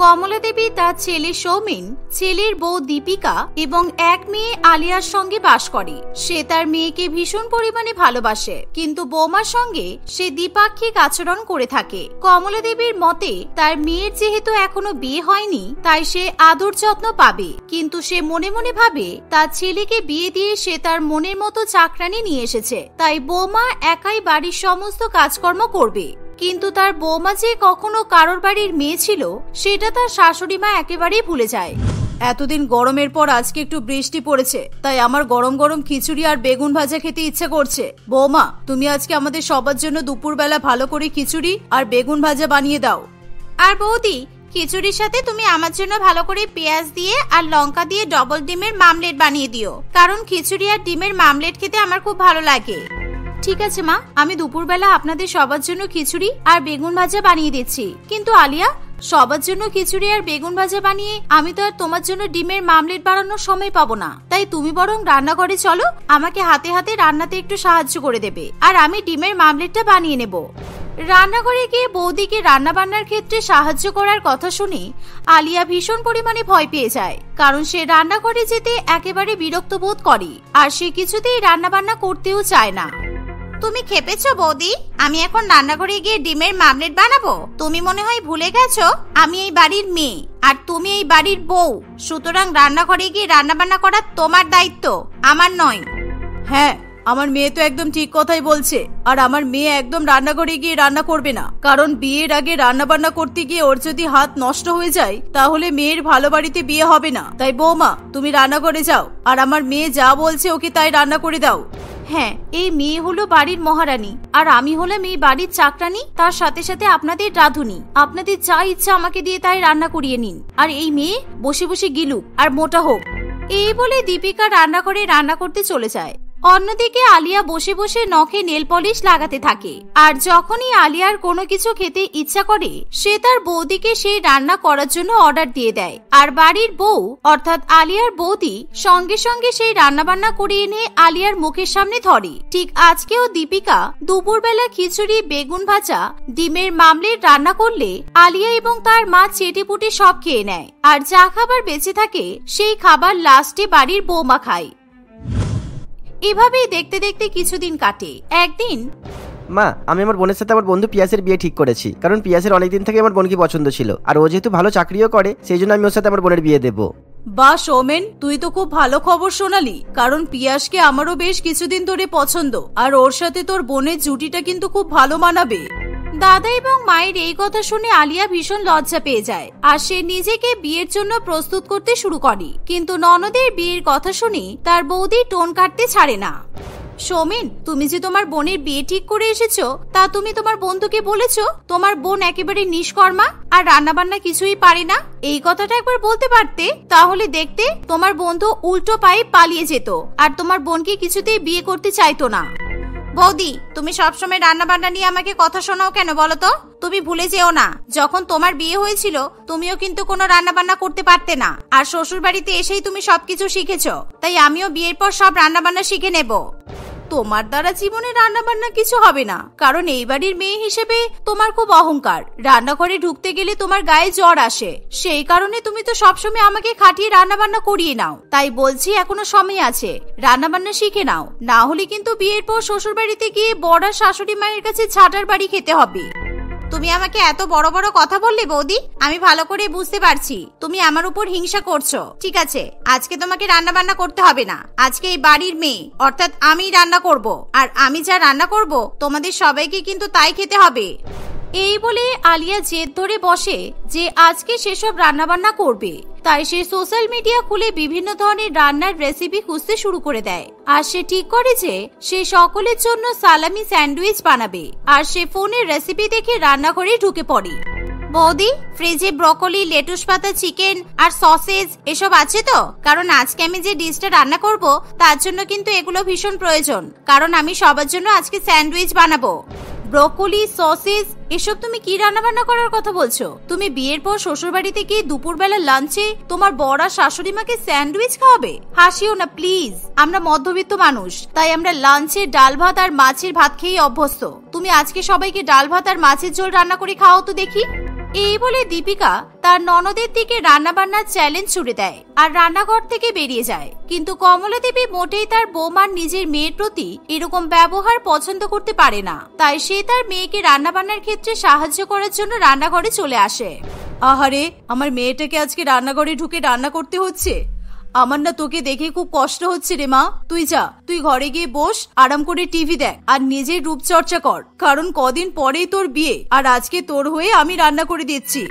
কমলা দেবী তার ছেলে সৌমেন, ছেলের বউ দীপিকা এবং এক মেয়ে আলিয়ার সঙ্গে বাস করে। সে তার মেয়েকে ভীষণ পরিমাণে ভালোবাসে, কিন্তু বৌমার সঙ্গে সে দ্বিপাক্ষিক আচরণ করে থাকে। কমলা দেবীর মতে তার মেয়ের যেহেতু এখনো বিয়ে হয়নি, তাই সে আদর যত্ন পাবে, কিন্তু সে মনে মনে ভাবে তার ছেলেকে বিয়ে দিয়ে সে তার মনের মতো চাকরানি নিয়ে এসেছে, তাই বৌমা একাই বাড়ির সমস্ত কাজকর্ম করবে। কিন্তু তার বৌমা যে কখনো কারোর বাড়ির মেয়ে ছিল সেটা তার শাশুড়ি মা একেবারেই ভুলে যায়। এতদিন গরমের পর আজকে একটু বৃষ্টি পড়েছে, তাই আমার গরম গরম খিচুড়ি আর বেগুন ভাজা খেতে ইচ্ছে করছে। বৌমা, তুমি আজকে আমাদের সবার জন্য দুপুরবেলা ভালো করে খিচুড়ি আর বেগুন ভাজা বানিয়ে দাও। আর বৌদি, খিচুড়ির সাথে তুমি আমার জন্য ভালো করে পেঁয়াজ দিয়ে আর লঙ্কা দিয়ে ডবল ডিমের মামলেট বানিয়ে দিও, কারণ খিচুড়ি আর ডিমের মামলেট খেতে আমার খুব ভালো লাগে। ঠিক আছে মা, আমি দুপুরবেলা আপনাদের সবার জন্য খিচুড়ি আর বেগুন ভাজা বানিয়ে দিচ্ছি। কিন্তু আলিয়া, সবার জন্য খিচুড়ি আর বেগুন ভাজা বানিয়ে আমি তো আর তোমার জন্য ডিমের মামলেট বানানোর সময় পাবো না, তাই তুমি বরং রান্নাঘরে চলো, আমাকে হাতে হাতে রান্নাতে একটু সাহায্য করে দেবে, আর আমি ডিমের মামলেটটা বানিয়ে নেব। রান্নাঘরে গিয়ে বৌদিকে রান্না বান্নার ক্ষেত্রে সাহায্য করার কথা শুনে আলিয়া ভীষণ পরিমাণে ভয় পেয়ে যায়, কারণ সে রান্নাঘরে যেতে একেবারে বিরক্ত বোধ করে আর সে কিছুতেই রান্না বান্না করতেও চায় না। তুমি খেপেছো বৌদি? আমি এখন রান্নাঘরে গিয়ে ডিমের মামলেট বানাবো? তুমি মনে হয় ভুলে গেছো আমি এই বাড়ির মেয়ে আর তুমি এই বাড়ির বউ, সুতরাং রান্নাঘরে গিয়ে রান্না বান্না করা তোমার দায়িত্ব, আমার নয়। হ্যাঁ, আমার মেয়ে তো একদম ঠিক কথাই বলছে, আর আমার মেয়ে একদম রান্নাঘরে গিয়ে রান্না করবে না, কারণ বিয়ের আগে রান্না বান্না করতে গিয়ে ওর যদি হাত নষ্ট হয়ে যায় তাহলে মেয়ের ভালো বাড়িতে বিয়ে হবে না। তাই বৌমা, তুমি রান্নাঘরে যাও আর আমার মেয়ে যা বলছে ওকে তাই রান্না করে দাও। হ্যাঁ, এই মেয়ে হলো বাড়ির মহারানী আর আমি হলাম এই বাড়ির চাকরানি, তার সাথে সাথে আপনাদের রাঁধুনি। আপনাদের যা ইচ্ছা আমাকে দিয়ে তাই রান্না করিয়ে নিন, আর এই মেয়ে বসে বসে গিলুক আর মোটা হোক। এই বলে দীপিকা রান্নাঘরে রান্না করতে চলে যায়। অন্যদিকে আলিয়া বসে বসে নখে নেল পলিশ লাগাতে থাকে, আর যখনই আলিয়ার কোনো কিছু খেতে ইচ্ছা করে সে তার বৌদিকে সেই রান্না করার জন্য অর্ডার দিয়ে দেয়, আর বাড়ির বউ অর্থাৎ আলিয়ার বৌদি সঙ্গে সঙ্গে সেই রান্না বান্না করে এনে আলিয়ার মুখের সামনে ধরে। ঠিক আজকেও দীপিকা দুপুরবেলা খিচুড়ি, বেগুন ভাজা, ডিমের মামলেট রান্না করলে আলিয়া এবং তার মা চেটেপুটে সব খেয়ে নেয়, আর যা খাবার বেঁচে থাকে সেই খাবার লাস্টে বাড়ির বৌমা খায়। এভাবেই দেখতে দেখতে কিছুদিন কাটে। একদিন, মা, আমি আমার বোনের সাথে আমার বন্ধু পিয়াসের বিয়ে ঠিক করেছি, কারণ পিয়াসের অনেকদিন থেকে আমার বোনকে পছন্দ ছিল, আর ও যেহেতু ভালো চাকরিও করে সেই জন্য আমি ওর সাথে আমার বোনের বিয়ে দেবো। বাহ সৌমেন, তুই তো খুব ভালো খবর শোনালি, কারণ পিয়াসকে আমারও বেশ কিছুদিন ধরে পছন্দ, আর ওর সাথে তোর বোনের জুটিটা কিন্তু খুব ভালো মানাবে। দাদা এবং মায়ের এই কথা শুনে আলিয়া ভীষণ লজ্জা পেয়ে যায়, আর সে নিজেকে বিয়ের জন্য প্রস্তুত করতে শুরু করে। কিন্তু ননদের বিয়ের কথা শুনে তার বৌদি টোন কাটতে ছাড়ে না। সৌমেন, তুমি যে তোমার বোনের বিয়ে ঠিক করে এসেছো, তা তুমি তোমার বন্ধুকে বলেছো তোমার বোন একেবারে নিষ্কর্মা আর রান্না বান্না কিছুই পারে না? এই কথাটা একবার বলতে পারতে, তাহলে দেখতে তোমার বন্ধু উল্টো পায়ে পালিয়ে যেত আর তোমার বোনকে কিছুতেই বিয়ে করতে চাইতো না। বৌদি, তুমি সবসময় রান্না বান্না নিয়ে আমাকে কথা শোনাও কেন বলো তো? তুমি ভুলে যেও না, যখন তোমার বিয়ে হয়েছিল তুমিও কিন্তু কোনো রান্না বান্না করতে পারতে না, আর শ্বশুর বাড়িতে এসেই তুমি সবকিছু শিখেছো, তাই আমিও বিয়ের পর সব রান্না বান্না শিখে নেব। তোমার দ্বারা জীবনে রান্না বান্না কিছু হবে না, কারণ এই বাড়ির মেয়ে হিসেবে তোমার খুব অহংকার। রান্নাঘরে ঢুকতে গেলে তোমার গায়ে জ্বর আসে, সেই কারণে তুমি তো সবসময় আমাকে খাটিয়ে রান্না বান্না করিয়ে নাও। তাই বলছি এখনো সময় আছে, রান্না বান্না শিখে নাও, না হলে কিন্তু বিয়ের পর শ্বশুর বাড়িতে গিয়ে বড় শাশুড়ি মায়ের কাছে ছাটার বাড়ি খেতে হবে। তুমি আমাকে এত বড় বড় কথা বললে বৌদি, আমি ভালো করে বুঝতে পারছি তুমি আমার উপর হিংসা করছো। ঠিক আছে, আজকে তোমাকে রান্না বান্না করতে হবে না, আজকে এই বাড়ির মেয়ে অর্থাৎ আমি রান্না করব, আর আমি যা রান্না করব তোমাদের সবাইকে কিন্তু তাই খেতে হবে। এই বলে আলিয়া জেদ ধরে বসে যে আজকে সেসব রান্না বান্না করবে। তাই সে সোশ্যাল মিডিয়া খুলে বিভিন্ন ধরনের রান্নার রেসিপি খুঁজতে শুরু করে দেয়, আর সে ঠিক করে যে সে সকলের জন্য সালামি স্যান্ডউইচ বানাবে। আর সে ফোনের রেসিপি দেখে রান্নাঘরে ঢুকে পড়ে। বৌদি, ফ্রিজে ব্রকলি, লেটুস পাতা, চিকেন আর সসেজ এসব আছে তো? কারণ আজকে আমি যে ডিশটা রান্না করব তার জন্য কিন্তু এগুলো ভীষণ প্রয়োজন, কারণ আমি সবার জন্য আজকে স্যান্ডউইচ বানাবো। ব্রকলি, সসেজ এসব তুমি কি রান্না বান্না করার কথা বলছো? তুমি বিয়ের পর শ্বশুর বাড়িতে গিয়ে দুপুরবেলা লাঞ্চে তোমার বড় শাশুড়ি মাকে স্যান্ডউইচ খাওয়াবে? হাসিও না প্লিজ, আমরা মধ্যবিত্ত মানুষ, তাই আমরা লাঞ্চে ডাল ভাত আর মাছের ভাত খেয়ে অভ্যস্ত। তুমি আজকে সবাইকে ডাল ভাত আর মাছের ঝোল রান্না করে খাওয়াও তো দেখি। এই বলে দীপিকা তার ননদের দিকে রান্না বান্নার চ্যালেঞ্জ ছুড়ে দেয় আর রান্নাঘর থেকে বেরিয়ে যায়। কিন্তু কমলা দেবী মোটেই তার বৌমার নিজের মেয়ের প্রতি এরকম ব্যবহার পছন্দ করতে পারে না, তাই সে তার মেয়েকে রান্না বান্নার ক্ষেত্রে সাহায্য করার জন্য রান্নাঘরে চলে আসে। আহারে, আমার মেয়েটাকে আজকে রান্নাঘরে ঢুকে রান্না করতে হচ্ছে। আমার না তোকে দেখে খুব কষ্ট হচ্ছে রে মা। তুই যা, তুই ঘরে গিয়ে বস, আরাম করে টিভি দেখ আর নিজের রূপচর্চা কর, কারণ কদিন পরেই তোর বিয়ে আর আজকে তোর হয়ে আমি রান্না করে দিচ্ছি।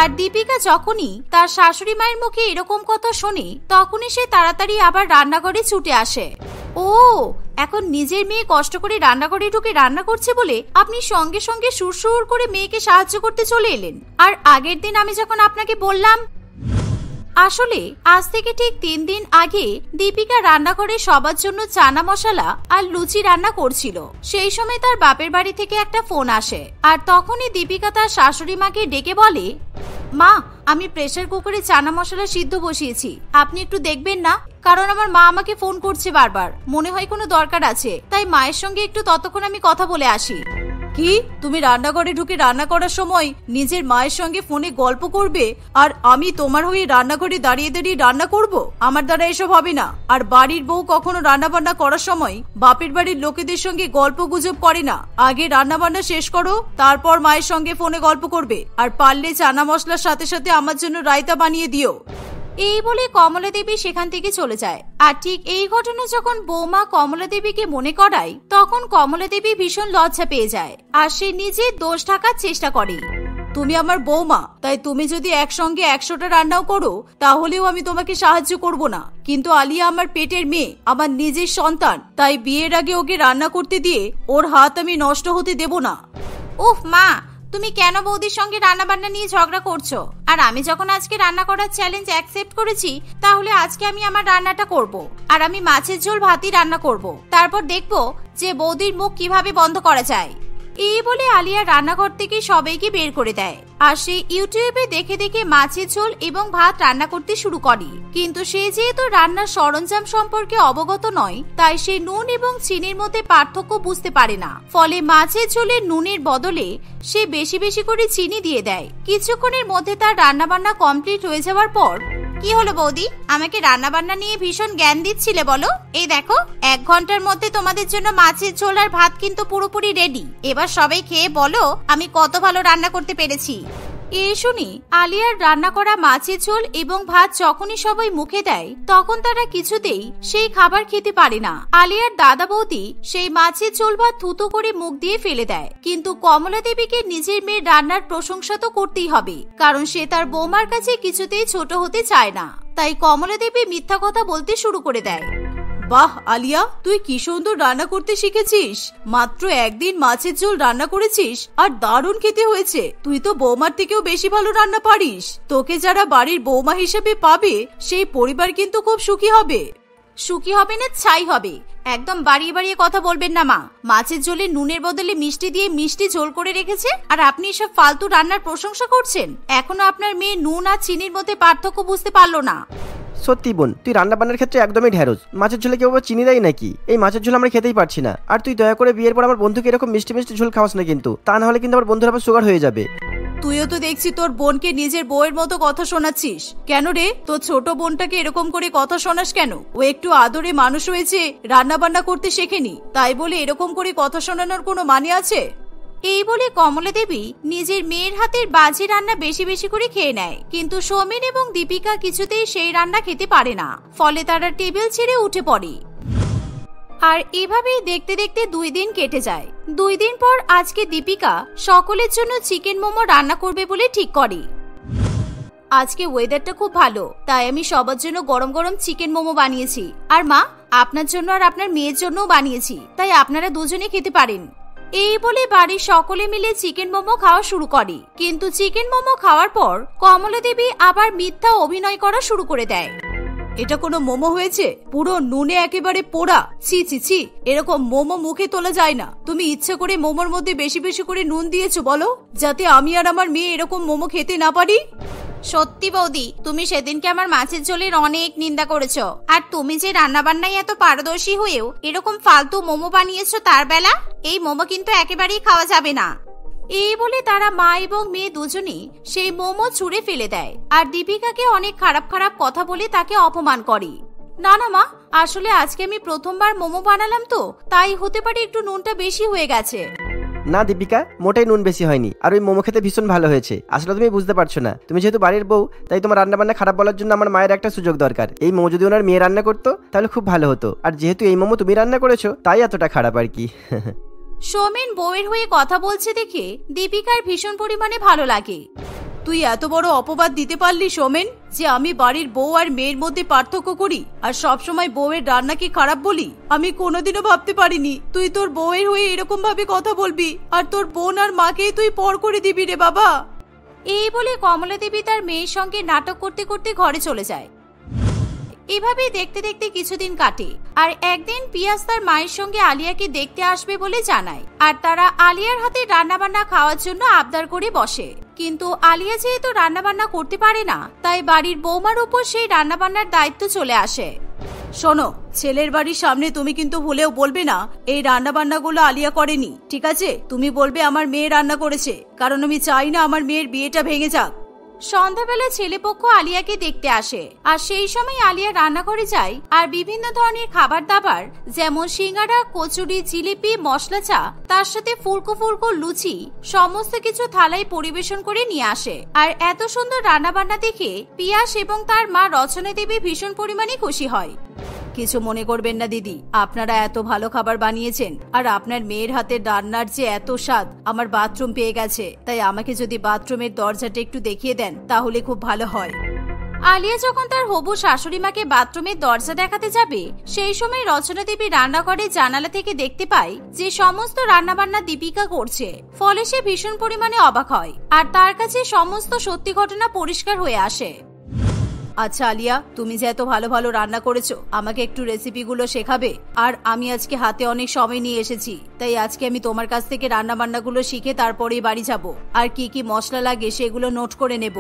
আর দীপিকা যখনই তার শাশুড়ি মায়ের মুখে এরকম কথা শোনে তখনই সে তাড়াতাড়ি আবার রান্নাঘরে ছুটে আসে। ও, এখন নিজের মেয়ে কষ্ট করে রান্নাঘরে ঢুকে রান্না করছে বলে আপনি সঙ্গে সঙ্গে সুরসুর করে মেয়েকে সাহায্য করতে চলে এলেন। আর আগের দিন আমি যখন আপনাকে বললাম, আসলে আজ থেকে ঠিক 3 দিন আগে দীপিকা রান্নাঘরে সবার জন্য চানা মশলা আর লুচি রান্না করছিল। সেই সময় তার বাপের বাড়ি থেকে একটা ফোন আসে আর তখনই দীপিকা তার শাশুড়ি মাকে ডেকে বলে, মা, আমি প্রেসার কুকারে চানা মশলা সিদ্ধ বসিয়েছি, আপনি একটু দেখবেন না? কারণ আমার মা আমাকে ফোন করছে বারবার, মনে হয় কোনো দরকার আছে, তাই মায়ের সঙ্গে একটু ততক্ষণ আমি কথা বলে আসি। কি, তুমি রান্নাঘরে ঢুকে রান্না করার সময় নিজের মায়ের সঙ্গে ফোনে গল্প করবে আর আমি তোমার হয়ে রান্নাঘরে দাঁড়িয়ে দাঁড়িয়ে রান্না করব? আমার দ্বারা এসব হবে না। আর বাড়ির বউ কখনো রান্না বান্না করার সময় বাপের বাড়ির লোকেদের সঙ্গে গল্প গুজব করে না। আগে রান্না বান্না শেষ করো, তারপর মায়ের সঙ্গে ফোনে গল্প করবে। আর পারলে চানা মশলার সাথে সাথে আমার জন্য রায়তা বানিয়ে দিও। এই বলে কমলা দেবী সেখান থেকে চলে যায়। আর ঠিক এই ঘটনা যখন বৌমা কমলা দেবীকে মনে করায় তখন কমলা দেবী ভীষণ লজ্জা পেয়ে যায় আর সে নিজে দোষ ঢাকার চেষ্টা করে। তুমি আমার বৌমা, তাই তুমি যদি একসঙ্গে 100টা রান্নাও করো তাহলেও আমি তোমাকে সাহায্য করব না। কিন্তু আলিয়া আমার পেটের মেয়ে, আমার নিজের সন্তান, তাই বিয়ের আগে ওকে রান্না করতে দিয়ে ওর হাত আমি নষ্ট হতে দেব না। উফ মা, তুমি কেন বৌদির সঙ্গে রান্না বান্না নিয়ে ঝগড়া করছো? আর আমি যখন আজকে রান্না করার চ্যালেঞ্জ অ্যাকসেপ্ট করেছি তাহলে আজকে আমি আমার রান্নাটা করব। আর আমি মাছের ঝোল ভাতই রান্না করব, তারপর দেখবো যে বৌদির মুখ কিভাবে বন্ধ করা যায়। এই বলে আলিয়া রান্নাঘর থেকে সবাইকে বের করে দেয় আর সে ইউটিউবে দেখে দেখে মাছের ঝোল এবং ভাত রান্না করতে শুরু করে। কিন্তু সে যেহেতু রান্নার সরঞ্জাম সম্পর্কে অবগত নয় তাই সে নুন এবং চিনির মধ্যে পার্থক্য বুঝতে পারে না। ফলে মাছের ঝোলে নুনের বদলে সে বেশি বেশি করে চিনি দিয়ে দেয়। কিছুক্ষণের মধ্যে তার রান্না বান্না কমপ্লিট হয়ে যাওয়ার পর, কি হলো বৌদি, আমাকে রান্না বান্না নিয়ে ভীষণ জ্ঞান দিচ্ছিলে বলো? এই দেখো, 1 ঘন্টার মধ্যে তোমাদের জন্য মাছের ঝোল আর ভাত কিন্তু পুরোপুরি রেডি। এবার সবাই খেয়ে বলো আমি কত ভালো রান্না করতে পেরেছি। এই শুনি আলিয়ার রান্না করা মাছের ঝোল এবং ভাত যখনই সবাই মুখে দেয় তখন তারা কিছুতেই সেই খাবার খেতে পারে না। আলিয়ার দাদা বৌদি সেই মাছের ঝোল ভাত থুতু করে মুখ দিয়ে ফেলে দেয়। কিন্তু কমলা দেবীকে নিজের মেয়ের রান্নার প্রশংসা তো করতেই হবে, কারণ সে তার বৌমার কাছে কিছুতেই ছোট হতে চায় না। তাই কমলা দেবী মিথ্যা কথা বলতে শুরু করে দেয়। বাহ আলিয়া, তুই কি সুন্দর রান্না করতে শিখেছিস। মাত্র 1 দিন মাছের ঝোল রান্না করেছিস আর দারুণ খেতে হয়েছে। তুই তো বৌমার থেকেও বেশি ভালো রান্না পারিস। তোকে যারা বাড়ির বৌমা হিসেবে পাবে সেই পরিবার কিন্তু খুব সুখী হবে। সুখী হবে না ছাই হবে। একদম বাড়িয়ে বাড়িয়ে কথা বলবেন না মা। মাছের ঝোলে নুনের বদলে মিষ্টি দিয়ে মিষ্টি ঝোল করে রেখেছে আর আপনি এসব ফালতু রান্নার প্রশংসা করছেন। এখনো আপনার মেয়ে নুন আর চিনির মধ্যে পার্থক্য বুঝতে পারলো না। সত্যি বোন, তুই রান্না বান্নার ক্ষেত্রে একদমই ঢেরোস। মাছের ঝোলে কেউ চিনি দেয় নাকি? এই মাছের ঝোল আমরা খেতেই পারছি না। আর তুই দয়া করে বিয়ের পর আমার বন্ধুকে এরকম মিষ্টি মিষ্টি ঝোল খাওয়াস না কিন্তু, তা না হলে কিন্তু আমার বন্ধুর আবার সুগার হয়ে যাবে। তুইও তো দেখছি তোর বোনকে নিজের বউয়ের মতো কথা শোনাচ্ছিস। কেন রে, তোর ছোট বোনটাকে এরকম করে কথা শোনাস কেন? ও একটু আদরে মানুষ হয়েছে, রান্না বান্না করতে শেখেনি, তাই বলে এরকম করে কথা শোনানোর কোনো মানে আছে? এই বলে কমলা দেবী নিজের মেয়ের হাতের বাজি রান্না বেশি বেশি করে খেয়ে নেয়। কিন্তু সৌমেন এবং দীপিকা কিছুতেই সেই রান্না খেতে পারে না। ফলে তারা টেবিল ছেড়ে উঠে পড়ে। আর এভাবেই দেখতে দেখতে 2 দিন কেটে যায়। 2 দিন পর আজকে দীপিকা সকলের জন্য চিকেন মোমো রান্না করবে বলে ঠিক করে। আজকে ওয়েদারটা খুব ভালো, তাই আমি সবার জন্য গরম গরম চিকেন মোমো বানিয়েছি। আর মা, আপনার জন্য আর আপনার মেয়ের জন্যও বানিয়েছি, তাই আপনারা দুজনে খেতে পারেন। এই বলে বাড়ির সকলে মিলে চিকেন মোমো খাওয়া শুরু করে। কিন্তু চিকেন মোমো খাওয়ার পর কমলা দেবী আবার মিথ্যা অভিনয় করা শুরু করে দেয়। এটা কোনো মোমো হয়েছে? পুরো নুনে একেবারে পোড়া। ছি ছি ছি, এরকম মোমো মুখে তোলা যায় না। তুমি ইচ্ছে করে মোমোর মধ্যে বেশি বেশি করে নুন দিয়েছো বলো, যাতে আমি আর আমার মেয়ে এরকম মোমো খেতে না পারি। সত্যি বৌদি, তুমি সেদিনকে আমার মাছের ঝোলের অনেক নিন্দা করেছো। আর তুমি যে রান্না বান্নায় এত পারদর্শী হয়েও এরকম ফালতু মোমো বানিয়েছো, তার বেলা এই মোমো কিন্তু একেবারেই খাওয়া যাবে না। এই বলে তারা মা এবং মেয়ে দুজনেই সেই মোমো ছুঁড়ে ফেলে দেয় আর দীপিকাকে অনেক খারাপ খারাপ কথা বলে তাকে অপমান করে। না না মা, আসলে আজকে আমি প্রথমবার মোমো বানালাম তো, তাই হতে পারে একটু নুনটা বেশি হয়ে গেছে। না দীপিকা, মোটেই নুন বেশি হয়নি, আর ওই মোমো খেতে ভীষণ ভালো হয়েছে। আসলে তুমি বুঝতে পারছো না, তুমি যেহেতু বাড়ির বউ, তাই তোমার রান্না বান্না খারাপ বলার জন্য আমার মায়ের একটা সুযোগ দরকার। এই মোমো যদি ওনার মেয়ে রান্না করতো তাহলে খুব ভালো হতো, আর যেহেতু এই মোমো তুমি রান্না করেছো তাই এতটা খারাপ আর কি। সৌমেন বউয়ের হয়ে কথা বলছে দেখে দীপিকার ভীষণ পরিমাণে ভালো লাগে। তুই এত বড় অপবাদ দিতে পারলি সৌমেন, যে আমি বাড়ির বউ আর মেয়ের মধ্যে পার্থক্য করি আর সবসময় বউয়ের রান্নাকে খারাপ বলি। আমি কোনোদিনও ভাবতে পারিনি তুই তোর বউয়ের হয়ে এরকম ভাবে কথা বলবি আর তোর বোন আর মাকে তুই পর করে দিবি রে বাবা। এই বলে কমলা দেবী তার মেয়ের সঙ্গে নাটক করতে করতে ঘরে চলে যায়। এভাবেই দেখতে দেখতে কিছুদিন কাটে, আর একদিন পিয়াস তার মায়ের সঙ্গে আলিয়াকে দেখতে আসবে বলে জানায়, আর তারা আলিয়ার হাতে রান্নাবান্না খাওয়ার জন্য আবদার করে বসে। কিন্তু আলিয়া যেহেতু রান্নাবান্না করতে পারে না, তাই বাড়ির বৌমার উপর সেই রান্নাবান্নার দায়িত্ব চলে আসে। শোনো, ছেলের বাড়ির সামনে তুমি কিন্তু ভুলেও বলবে না এই রান্নাবান্নাগুলো আলিয়া করেনি, ঠিক আছে? তুমি বলবে আমার মেয়ে রান্না করেছে, কারণ আমি চাই না আমার মেয়ের বিয়েটা ভেঙে যাক। সন্ধ্যাবেলা ছেলেপক্ষ আলিয়াকে দেখতে আসে, আর সেই সময় আলিয়া রান্নাঘরে যায় আর বিভিন্ন ধরনের খাবার দাবার যেমন সিঙ্গাড়া, কচুরি, জিলিপি, মশলা চা, তার সাথে ফুলকো ফুলকো লুচি সমস্ত কিছু থালায় পরিবেশন করে নিয়ে আসে। আর এত সুন্দর রান্নাবান্না দেখে পিয়াস এবং তার মা রচনা দেবী ভীষণ পরিমাণে খুশি হয়। কিছু মনে করবেন না দিদি, আপনারা এত ভালো খাবার বানিয়েছেন, আর আপনার মেয়ের হাতের রান্নার যে এত স্বাদ, আমার বাথরুম পেয়ে গেছে, তাই আমাকে যদি বাথরুমের দরজাটা একটু দেখিয়ে দেন তাহলে খুব ভালো হয়। আলিয়া যখন তার হবু শাশুড়ি মাকে বাথরুমের দরজা দেখাতে যাবে, সেই সময় রচনা দেবী রান্নাঘরে জানালা থেকে দেখতে পায় যে সমস্ত রান্নাবান্না দীপিকা করছে। ফলে সে ভীষণ পরিমাণে অবাক হয়, আর তার কাছে সমস্ত সত্যি ঘটনা পরিষ্কার হয়ে আসে। আচ্ছা আলিয়া, তুমি যে এত ভালো ভালো রান্না করেছো, আমাকে একটু রেসিপিগুলো শেখাবে? আর আমি আজকে হাতে অনেক সময় নিয়ে এসেছি, তাই আজকে আমি তোমার কাছ থেকে রান্না বান্নাগুলো শিখে তারপরেই বাড়ি যাব, আর কি কি মশলা লাগে সেগুলো নোট করে নেব।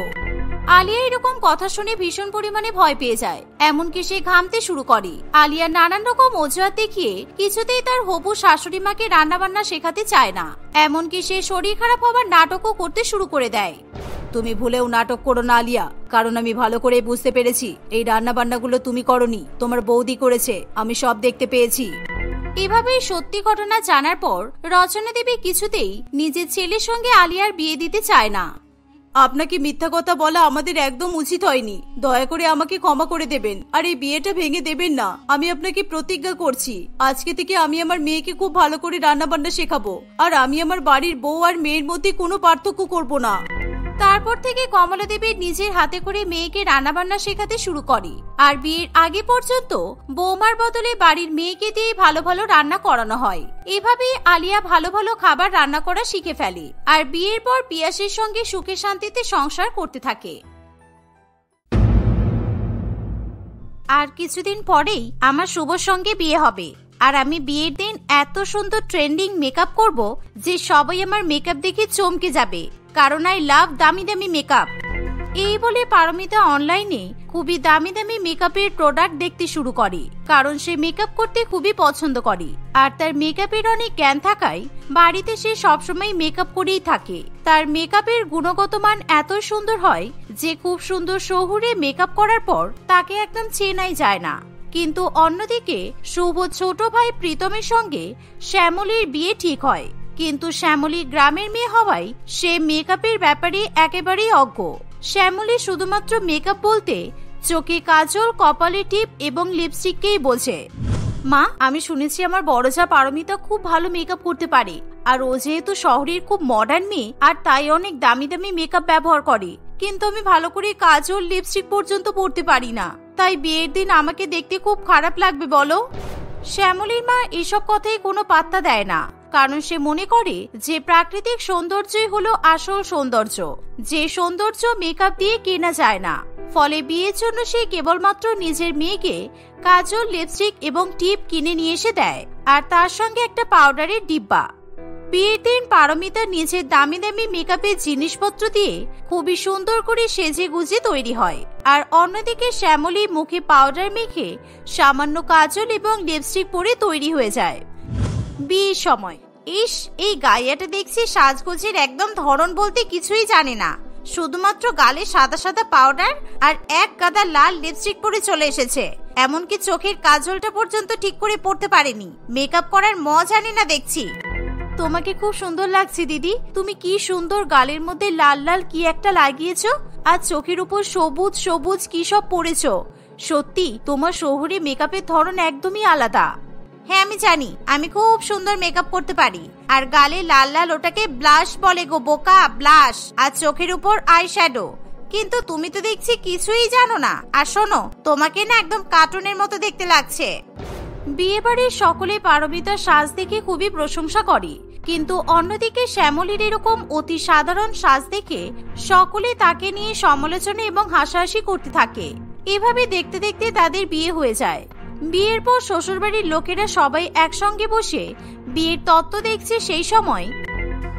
আলিয়া এরকম কথা শুনে ভীষণ পরিমাণে ভয় পেয়ে যায়, এমনকি সে ঘামতে শুরু করে। আলিয়া নানান রকম অজুহাত দেখিয়ে কিছুতেই তার হবু শাশুড়ি মাকে রান্না বান্না শেখাতে চায় না, এমনকি সে শরীর খারাপ হবার নাটকও করতে শুরু করে দেয়। তুমি ভুলেও নাটক করো না আলিয়া, কারণ আমি ভালো করে বুঝতে পেরেছি এই রান্না বান্নাগুলো তুমি করনি, তোমার বৌদি করেছে, আমি সব দেখতে পেয়েছি। এভাবেই সত্যি ঘটনা জানার পর রচনা দেবী কিছুতেই নিজের ছেলের সঙ্গে আলিয়ার বিয়ে দিতে চায় না। আপনাকে মিথ্যা কথা বলা আমাদের একদম উচিত হয়নি, দয়া করে আমাকে ক্ষমা করে দেবেন, আর এই বিয়েটা ভেঙে দেবেন না। আমি আপনাকে প্রতিজ্ঞা করছি, আজকে থেকে আমি আমার মেয়েকে খুব ভালো করে রান্না বান্না শেখাবো, আর আমি আমার বাড়ির বউ আর মেয়ের মধ্যে কোনো পার্থক্য করব না। তারপর থেকে কমলা দেবী নিজের হাতে করে মেয়েকে রান্নাবান্না শেখাতে শুরু করে, আর বিয়ের আগে পর্যন্ত বৌমার বদলে বাড়ির মেয়েকে দিয়ে ভালো ভালো রান্না করানো হয়। এভাবেই আলিয়া ভালো ভালো খাবার রান্না করা শিখে ফেলে, আর বিয়ের পর পিয়াসের সঙ্গে সুখে শান্তিতে সংসার করতে থাকে। আর কিছুদিন পরেই আমার শুভর সঙ্গে বিয়ে হবে, আর আমি বিয়ের দিন এত সুন্দর ট্রেন্ডিং মেকআপ করব যে সবাই আমার মেকআপ দেখে চমকে যাবে, কারণ আই লাভ দামি দামি মেকআপ। এই বলে পারমিতা অনলাইনে খুবই দামি দামি মেকআপের প্রোডাক্ট দেখতে শুরু করে, কারণ সে মেকআপ করতে খুবই পছন্দ করে, আর তার মেকআপের অনেক জ্ঞান থাকায় বাড়িতে সে সবসময় মেকআপ করেই থাকে। তার মেকআপের গুণগত মান এত সুন্দর হয় যে খুব সুন্দর শহুরে মেকআপ করার পর তাকে একদম চেনাই যায় না। কিন্তু অন্যদিকে শুভ ছোট ভাই প্রীতমের সঙ্গে শ্যামলীর বিয়ে ঠিক হয়, কিন্তু শ্যামলী গ্রামের মেয়ে হওয়ায় সে মেকআপের ব্যাপারে একেবারেই অজ্ঞ। শ্যামলী শুধুমাত্র মেকআপ বলতে চোখে কাজল, কপালে টিপ এবং লিপস্টিককেই বোঝে। মা, আমি শুনেছি আমার বড় যা পারমিতা খুব ভালো মেকআপ করতে পারে, আর ও যেহেতু শহরের খুব মডার্ন মেয়ে, আর তাই অনেক দামি দামি মেকআপ ব্যবহার করে, কিন্তু আমি ভালো করে কাজল, লিপস্টিক পর্যন্ত পরতে পারি না, তাই বিয়ের দিন আমাকে দেখতে খুব খারাপ লাগবে বলো? শ্যামলীর মা এসব কথাই কোনো পাত্তা দেয় না, কারণ সে মনে করে যে প্রাকৃতিক সৌন্দর্যই হলো আসল সৌন্দর্য, যে সৌন্দর্য মেকআপ দিয়ে কেনা যায় না। ফলে বিয়ের জন্য সে কেবলমাত্র নিজের মেয়েকে কাজল, লিপস্টিক এবং টিপ কিনে নিয়ে এসে দেয়, আর তার সঙ্গে একটা পাউডারের ডিব্বা। বিয়ের দিন পারমিতা নিজের দামি দামি মেকআপের জিনিসপত্র দিয়ে খুবই সুন্দর করে সেজে গুজে তৈরি হয়, আর অন্যদিকে শ্যামলী মুখে পাউডার মেখে সামান্য কাজল এবং লিপস্টিক পরে তৈরি হয়ে যায়। বিয়ের সময় ইস, এই গাইয়াটা দেখছি সাজগোজের একদম ধরন বলতে কিছুই জানে না। শুধুমাত্র গালে সাদা সাদা পাউডার আর এক গাদা লাল লিপস্টিক পরে চলে এসেছে। এমনকি চোখের কাজলটা পর্যন্ত ঠিক করে পড়তে পারেনি। মেকআপ করার মজা জানে না দেখছি। তোমাকে খুব সুন্দর লাগছে দিদি। তুমি কি সুন্দর গালের মধ্যে লাল লাল কি একটা লাগিয়েছো, আর চোখের উপর সবুজ সবুজ কি সব পরেছো। সত্যি তোমার শহুরে মেকআপের ধরন একদমই আলাদা। হ্যাঁ আমি জানি, আমি খুব সুন্দর মেকআপ করতে পারি। আর গালে লাল লাল ওটাকে ব্লাশ বলে গো বোকা, ব্লাশ। আর চোখের উপর আই শ্যাডো। কিন্তু তুমি তো দেখছি কিছুই জানো না। আর শোনো, তোমাকে না একদম কার্টুনের মতো দেখতে লাগছে। বিয়ে বাড়ির সকলে পারমিতার সাজ দেখে খুবই প্রশংসা করে, কিন্তু অন্যদিকে শ্যামলীর এরকম অতি সাধারণ সাজ দেখে সকলে তাকে নিয়ে সমালোচনা এবং হাসাহাসি করতে থাকে। এভাবে দেখতে দেখতে তাদের বিয়ে হয়ে যায়। বিয়ের পর শ্বশুরবাড়ির লোকেরা সবাই একসঙ্গে বসে বিয়ের তত্ত্ব দেখছে। সেই সময়,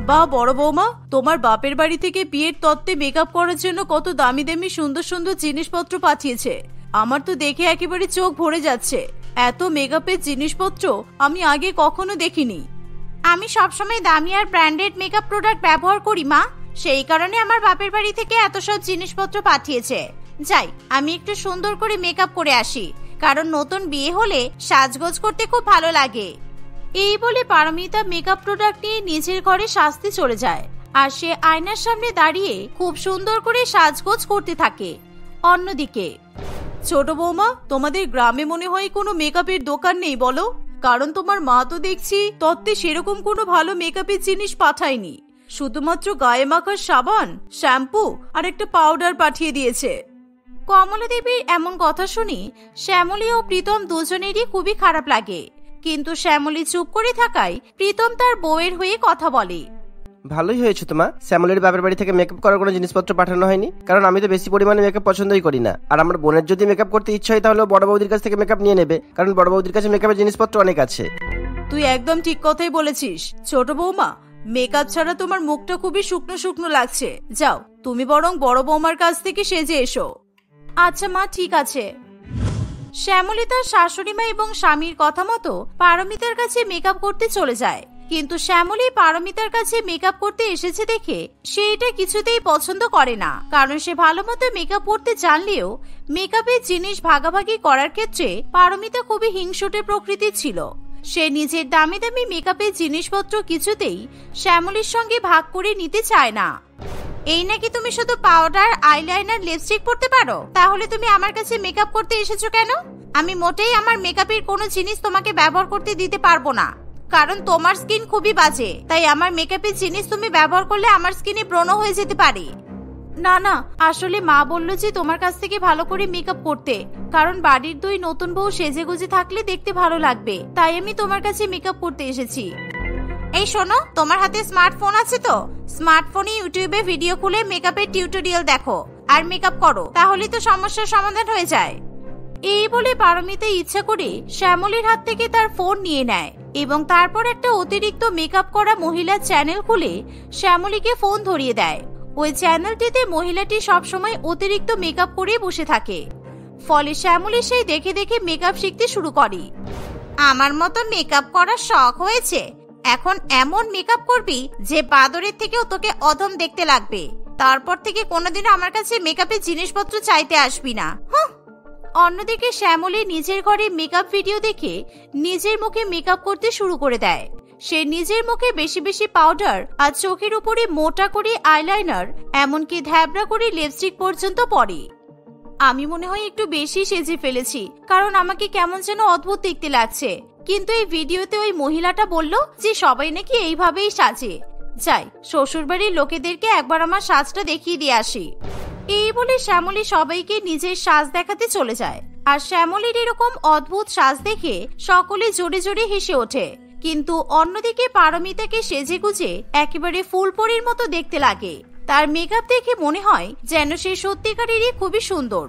বা বড় বৌমা, তোমার বাপের বাড়ি থেকে বিয়ের তত্ত্বে মেকআপ করার জন্য কত দামি দামি সুন্দর সুন্দর জিনিসপত্র পাঠিয়েছে। আমার তো দেখে একেবারে চোখ ভরে যাচ্ছে। এত মেকআপের জিনিসপত্র আমি আগে কখনো দেখিনি। আমি সবসময় দামি আর ব্র্যান্ডেড মেকআপ প্রোডাক্ট ব্যবহার করি মা, সেই কারণে আমার বাপের বাড়ি থেকে এত সব জিনিসপত্র পাঠিয়েছে। যাই, আমি একটু সুন্দর করে মেকআপ করে আসি, কারণ নতুন বিয়ে হলে সাজগোজ করতে খুব ভালো লাগে। এই বলে পারমিতা মেকআপ প্রোডাক্ট নিয়ে নিজের ঘরে সাজতে চলে যায়। আর সে আয়নার সামনে দাঁড়িয়ে খুব সুন্দর করে সাজগোজ করতে থাকে। অন্যদিকে, ছোট বৌমা, তোমাদের গ্রামে মনে হয় কোনো মেকআপের দোকান নেই বলো? কারণ তোমার মা তো দেখছি তত্ত্বে সেরকম কোনো ভালো মেকআপের জিনিস পাঠায়নি। শুধুমাত্র গায়ে মাখার সাবান, শ্যাম্পু আর একটা পাউডার পাঠিয়ে দিয়েছে। কমলা দেবীর এমন কথা শুনি শ্যামলী ও প্রীতম দুজনেরই খুবই খারাপ লাগে। কিন্তু শ্যামলী চুপ করে থাকায় প্রীতম তার বউয়ের হয়ে কথা বলে। ভালোই হয়েছে তোমা, শ্যামলের বাপের বাড়ি থেকে মেকআপ করার কোনো জিনিসপত্র পাঠানো হয়নি। কারণ আমি তো বেশি পরিমাণে মেকআপ পছন্দই করি না। আর আমার বোনের যদি মেকআপ করতে ইচ্ছা হয় তাহলে বড় বৌদির কাছ থেকে মেকআপ নিয়ে নেবে, কারণ বড় বৌদির কাছে মেকআপের জিনিসপত্র অনেক আছে। তুই একদম ঠিক কথাই বলেছিস ছোট বৌমা। মেকআপ ছাড়া তোমার মুখটা খুবই শুকনো শুকনো লাগছে। যাও, তুমি বরং বড় বৌমার কাছ থেকে সেজে এসো। আচ্ছা মা, ঠিক আছে। শ্যামলী তার শাশুড়ি মা এবং স্বামীর কথা মতো পারমিতার কাছে মেকআপ করতে চলে যায়। কিন্তু শ্যামলী পারমিতার কাছে মেকআপ করতে এসেছে দেখে সে এটা কিছুতেই পছন্দ করে না। কারণ সে ভালো মতো মেকআপ করতে জানলেও মেকআপের জিনিস ভাগাভাগি করার ক্ষেত্রে পারমিতা খুবই হিংসুটে প্রকৃতির ছিল। সে নিজের দামি দামি মেকআপের জিনিসপত্র কিছুতেই শ্যামলীর সঙ্গে ভাগ করে নিতে চায় না। এই নাকি তুমি শুধু পাউডার, আইলাইনার, লিপস্টিক পরতে পারো? তাহলে তুমি আমার কাছে মেকআপ করতে এসেছো কেন? আমি মোটেই আমার মেকআপের কোনো জিনিস তোমাকে ব্যবহার করতে দিতে পারবো না, কারণ তোমার স্কিন খুবই বাজে। তাই আমার মেকআপের জিনিস তুমি ব্যবহার করলে আমার স্কিনে ব্রণ হয়ে যেতে পারে। না না, আসলে মা বললো যে তোমার কাছ থেকে ভালো করে মেকআপ করতে, কারণ বাড়ির দুই নতুন বউ সেজে গুজে থাকলে দেখতে ভালো লাগবে। তাই আমি তোমার কাছে মেকআপ করতে এসেছি। এই শোনো, তোমার হাতে স্মার্টফোন আছে তো? স্মার্টফোনে ইউটিউবে ভিডিও খুলে মেকআপের টিউটোরিয়াল দেখো আর মেকআপ করো, তাহলে তো সমস্যার সমাধান হয়ে যায়। এই বলে পারমিতা ইচ্ছা করে শ্যামলীর হাত থেকে তার ফোন নিয়ে নেয় এবং তারপর একটা অতিরিক্ত মেকআপ করা মহিলার চ্যানেল খুলে শ্যামলীকে ফোন ধরিয়ে দেয়। ওই চ্যানেলটিতে মহিলাটি সবসময় অতিরিক্ত মেকআপ করে বসে থাকে। ফলে শ্যামলী সেই দেখে দেখে মেকআপ শিখতে শুরু করে। আমার মতো মেকআপ করার শখ হয়েছে, এখন এমন মেকআপ করবি যে বাদরের থেকেও তোকে অধম দেখতে লাগবে। তারপর থেকে কোনোদিনও আমার কাছে মেকআপের জিনিসপত্র চাইতে আসবি না। অন্যদিকে শ্যামলী নিজের ঘরে মেকআপ ভিডিও দেখে নিজের মুখে মেকআপ করতে শুরু করে দেয়। সে নিজের মুখে বেশি বেশি পাউডার আর চোখের উপরে মোটা করে আইলাইনার, এমনকি ধ্যাবড়া করে লিপস্টিক পর্যন্ত পরে। আমি মনে হয় একটু বেশি সেজে ফেলেছি, কারণ আমাকে কেমন যেন অদ্ভুত দেখতে লাগছে। কিন্তু এই ভিডিওতে ওই মহিলাটা বলল যে সবাই নাকি এইভাবেই সাজে। যাই, শ্বশুরবাড়ির লোকেদেরকে একবার আমার সাজটা দেখিয়ে দিয়ে আসি। এই বলে শ্যামলী সবাইকে নিজের সাজ দেখাতে চলে যায়। আর শ্যামলীর এরকম অদ্ভুত সাজ দেখে সকলে জোরে জোরে হেসে ওঠে। কিন্তু অন্যদিকে পারমিতাকে সেজে গুজে একেবারে ফুলপরির মতো দেখতে লাগে। তার মেকআপ দেখে মনে হয় যেন সে সত্যিকারেরই খুবই সুন্দর।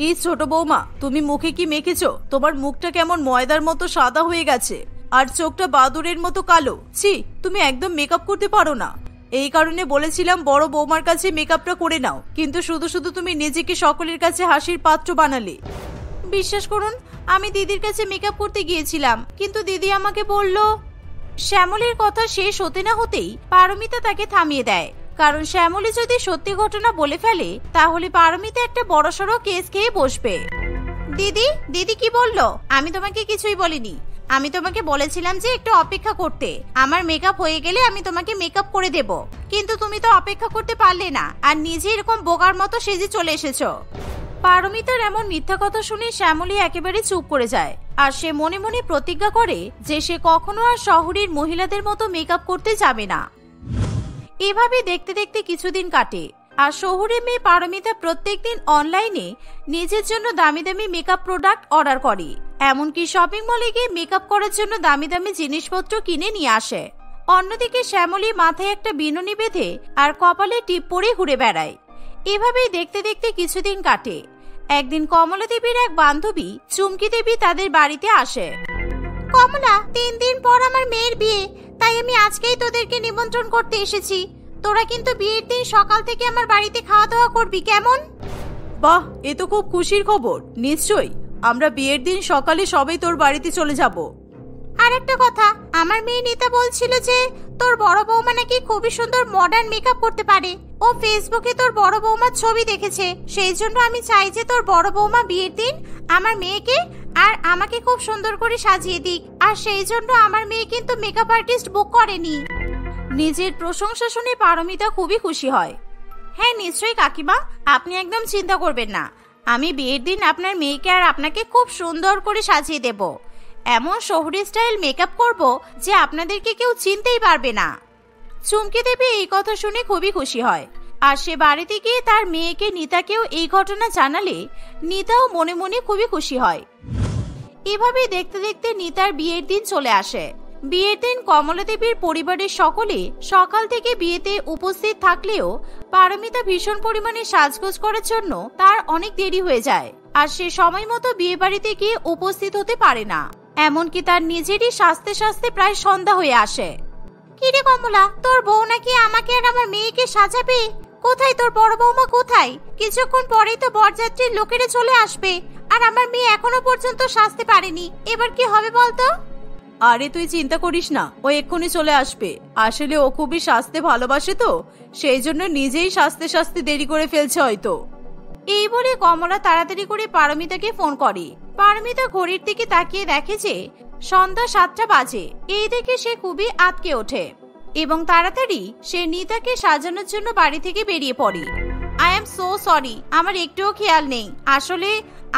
এই ছোট বৌমা, তুমি মুখে কি মেখেছো? তোমার মুখটা কেমন ময়দার মতো সাদা হয়ে গেছে, আর চোখটা বাদুরের মতো কালো। ছি, তুমি একদম মেকআপ করতে পারো না। এই কারণে বলেছিলাম বড় বৌমার কাছে মেকআপটা করে নাও, কিন্তু শুধু শুধু তুমি নিজেকে সকলের কাছে হাসির পাত্র বানালে। বিশ্বাস করুন, আমি দিদির কাছে মেকআপ করতে গিয়েছিলাম, কিন্তু দিদি আমাকে বলল। শ্যামলীর কথা শেষ হতে না হতেই পারমিতা তাকে থামিয়ে দেয়, কারণ শ্যামলী যদি সত্যি ঘটনা বলে ফেলে তাহলে পারমিতা একটা বড়সড় কেস খেয়ে বসবে। দিদি দিদি কি বললো? আমি তোমাকে কিছুই বলিনি। আমি তোমাকে বলেছিলাম যে একটু অপেক্ষা করতে, আমার মেকআপ হয়ে গেলে আমি তোমাকে মেকআপ করে দেব, কিন্তু তুমি তো অপেক্ষা করতে পারলে না আর নিজে এরকম বোকার মতো সেজে চলে এসেছো। পারমিতার এমন মিথ্যা কথা শুনে শ্যামলী একেবারে চুপ করে যায়, আর সে মনে মনে প্রতিজ্ঞা করে যে সে কখনো আর শহরের মহিলাদের মতো মেকআপ করতে যাবে না। এভাবে দেখতে দেখতে কিছুদিন কাটে, আর শহুরে মেয়ে পারমিতা প্রত্যেকদিন অনলাইনে নিজের জন্য দামি দামি মেকআপ প্রোডাক্ট অর্ডার করে, এমনকি শপিং মলে গিয়ে মেকআপ করার জন্য দামি দামি জিনিসপত্র কিনে নিয়ে আসে। অন্যদিকে শ্যামলী মাথায় একটা বিনুনি বেঁধে আর কপালে টিপ পরে ঘুরে বেড়ায়। এভাবেই দেখতে দেখতে কিছুদিন কাটে। একদিন কমলা দেবীর এক বান্ধবী চুমকি দেবী তাদের বাড়িতে আসে। কমলা, 3 দিন পর আমার মেয়ের বিয়ে, তাই আমি আজকেই তোদেরকে নিমন্ত্রণ করতে এসেছি। তোরা কিন্তু বিয়ের দিন সকাল থেকে আমার বাড়িতে খাওয়া দাওয়া করবি, কেমন? বাহ, এ তো খুব খুশির খবর। নিশ্চয়ই আমরা বিয়ের দিন সকালে সবাই তোর বাড়িতে চলে যাব। আর একটা কথা, আমার মেয়ে নিতা বলছিল যে তোর বড় বৌমা নাকি খুবই সুন্দর মডার্ন মেকআপ করতে পারে। ও ফেসবুকে তোর বড় বৌমার ছবি দেখেছে, সেই জন্য আমি চাই যে তোর বড় বৌমা বিয়ের দিন আমার মেয়েকে আর আমাকে খুব সুন্দর করে সাজিয়ে দিক, আর সেই জন্য আমার মেয়ে কিন্তু মেকআপ আর্টিস্ট বুক করেনি। নিজের প্রশংসা শুনে পারমিতা খুবই খুশি হয়। হ্যাঁ নিশ্চয়ই কাকিমা, আপনি একদম চিন্তা করবেন না, আমি বিয়ের দিন আপনার মেয়েকে আর আপনাকে খুব সুন্দর করে সাজিয়ে দেব। এমন শহরি স্টাইল মেকআপ করব যে আপনাদেরকে কেউ চিনতেই পারবে না। চুমকি দেবী এই কথা শুনে খুবই খুশি হয়, আর সে বাড়িতে গিয়ে তার মেয়েকে নিতাকেও এই ঘটনা জানালে নিতাও মনে মনে খুবই খুশি হয়। এভাবে দেখতে দেখতে নিতার বিয়ের দিন চলে আসে। বিয়ের দিন কমলা দেবীর পরিবারের সকলে সকাল থেকে বিয়েতে উপস্থিত থাকলেও পারমিতা ভীষণ পরিমাণে সাজগোজ করার জন্য তার অনেক দেরি হয়ে যায়, আর সে সময় মতো বিয়ে বাড়িতে গিয়ে উপস্থিত হতে পারে না। এমনকি তার নিজেরই সাজতে সাজতে প্রায় সন্ধ্যা হয়ে আসে। কিরে কমলা, তোর বউ নাকি আমাকে আর আমার মেয়েকে সাজাবে? কোথায় তোর বড় বৌমা, কোথায়? কিছুক্ষণ পরেই তো বরযাত্রীর লোকেরা চলে আসবে, আর আমার মেয়ে এখনো পর্যন্ত সাজতে পারেনি। এবার কি হবে বলতো? আরে তুই চিন্তা করিস না, ও এক্ষুনি চলে আসবে। আসলে ও খুবই সাজতে ভালোবাসে, তো সেই জন্য নিজেই সাজতে সাজতে দেরি করে ফেলছে হয়তো। এই বলে কমলা তাড়াতাড়ি করে পারমিতাকে ফোন করে। পারমিতা ঘড়ির দিকে তাকিয়ে দেখে যে সন্ধ্যা 7টা বাজে। এই দেখে সে খুবই আতকে ওঠে এবং তাড়াতাড়ি সে নিতাকে সাজানোর জন্য বাড়ি থেকে বেরিয়ে পড়ে। আই এম সো সরি, আমার একটুও খেয়াল নেই। আসলে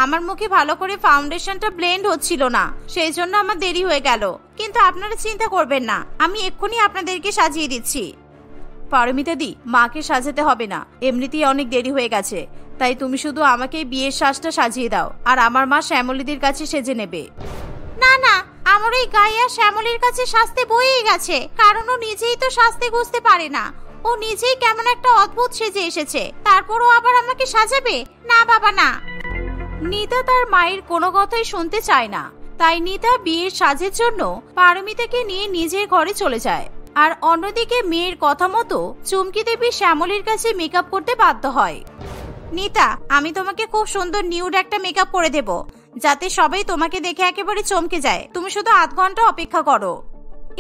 আমার মুখে ভালো করে ফাউন্ডেশনটা ব্লেন্ড হচ্ছিল না, সেই জন্য আমার দেরি হয়ে গেল। কিন্তু আপনারা চিন্তা করবেন না, আমি এক্ষুনি আপনাদেরকে সাজিয়ে দিচ্ছি। পারমিতা দি, মাকে সাজাতে হবে না, এমনিতেই অনেক দেরি হয়ে গেছে। তাই তুমি শুধু আমাকে বিয়ের সাজটা সাজিয়ে দাও, আর আমার মা শ্যামলীদির কাছে সেজে নেবে। না না, আমার এই গাইয়া শ্যামলীর কাছে সাজতে বইয়ে গেছে, কারণ ও নিজেই তো সাজতে বুঝতে পারে না। ও নিজেই কেমন একটা অদ্ভুত সেজে এসেছে, তারপরও আবার আমাকে সাজাবে? না বাবা না। নিতা তার মায়ের কোনো কথাই শুনতে চায় না, তাই নিতা বিয়ের সাজের জন্য পারমিতাকে নিয়ে নিজের ঘরে চলে যায়। আর অন্যদিকে মেয়ের কথা মতো চুমকি দেবী শ্যামলীর কাছে মেকআপ করতে বাধ্য হয়। নিতা, আমি তোমাকে খুব সুন্দর নিউড একটা মেকআপ করে দেব, যাতে সবাই তোমাকে দেখে একেবারে চমকে যায়। তুমি শুধু 8 ঘন্টা অপেক্ষা করো।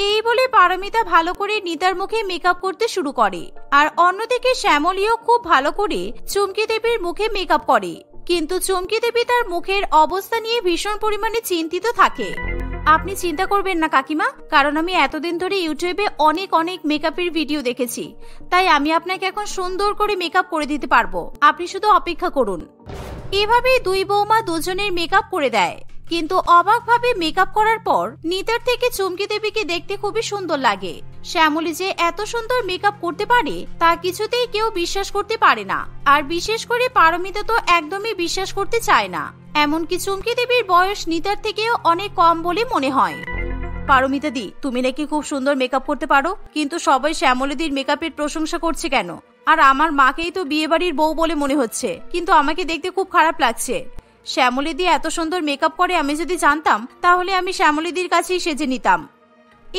এই বলে পারমিতা ভালো করে নিতার মুখে মেকআপ করতে শুরু করে, আর অন্যদিকে শ্যামলীও খুব ভালো করে চুমকি দেবীর মুখে মেকআপ করে। কিন্তু চুমকি দেবী তার মুখের অবস্থা নিয়ে ভীষণ পরিমাণে চিন্তিত থাকে। আপনি চিন্তা করবেন না কাকিমা, কারণ আমি এতদিন ধরে ইউটিউবে অনেক অনেক মেকআপের ভিডিও দেখেছি, তাই আমি আপনাকে এখন সুন্দর করে মেকআপ করে দিতে পারবো। আপনি শুধু অপেক্ষা করুন। এভাবেই দুই বৌমা দুজনের মেকআপ করে দেয়। কিন্তু অবাকভাবে মেকআপ করার পর নিতার থেকে চুমকি দেবীকে দেখতে খুবই সুন্দর লাগে। শ্যামলী যে এত সুন্দর মেকআপ করতে পারে তা কিছুতেই কেউ বিশ্বাস করতে পারে না, আর বিশেষ করে পারমিতা তো একদমই বিশ্বাস করতে চায় না। এমনকি চুমকি দেবীর বয়স নিতার থেকেও অনেক কম বলে মনে হয়। পারমিতা দি, তুমি নাকি খুব সুন্দর মেকআপ করতে পারো, কিন্তু সবাই শ্যামলীদির মেকআপের প্রশংসা করছে কেন? আর আমার মাকেই তো বিয়ে বাড়ির বউ বলে মনে হচ্ছে, কিন্তু আমাকে দেখতে খুব খারাপ লাগছে। শ্যামলীদি এত সুন্দর মেকআপ করে আমি যদি জানতাম, তাহলে আমি শ্যামলীদির কাছেই সেজে নিতাম।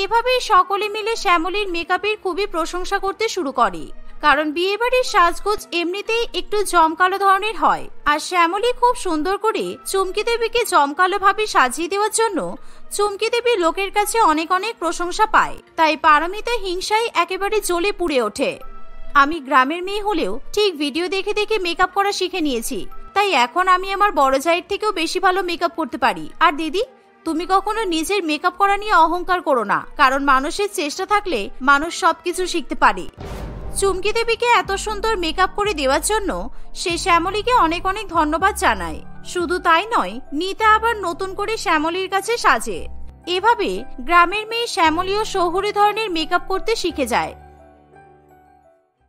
এভাবেই সকলে মিলে শ্যামলীর মেকআপের খুবই প্রশংসা করতে শুরু করে। কারণ বিয়েবাড়ির সাজগোজ এমনিতেই একটু জমকালো ধরনের হয়। আর শ্যামলী খুব সুন্দর করে চুমকি দেবীকে জমকালো ভাবে সাজিয়ে দেওয়ার জন্য চুমকি দেবী লোকের কাছে অনেক অনেক প্রশংসা পায়। তাই পারমিতা হিংসায় একেবারে জ্বলে পুড়ে ওঠে। আমি গ্রামের মেয়ে হলেও ঠিক ভিডিও দেখে দেখে মেকআপ করা শিখে নিয়েছি, তাই এখন আমি আমার বড় জায়ের থেকেও বেশি ভালো মেকআপ করতে পারি। আর দিদি, তুমি কখনো নিজের মেকআপ করা নিয়ে অহংকার করো না, কারণ মানুষের চেষ্টা থাকলে মানুষ সবকিছু শিখতে পারে। চুমকি দেবীকে এত সুন্দর মেকআপ করে দেওয়ার জন্য সে শ্যামলীকে অনেক অনেক ধন্যবাদ জানায়। শুধু তাই নয়, নিতা আবার নতুন করে শ্যামলীর কাছে সাজে। এভাবে গ্রামের মেয়ে শ্যামলীও শহুরে ধরনের মেকআপ করতে শিখে যায়।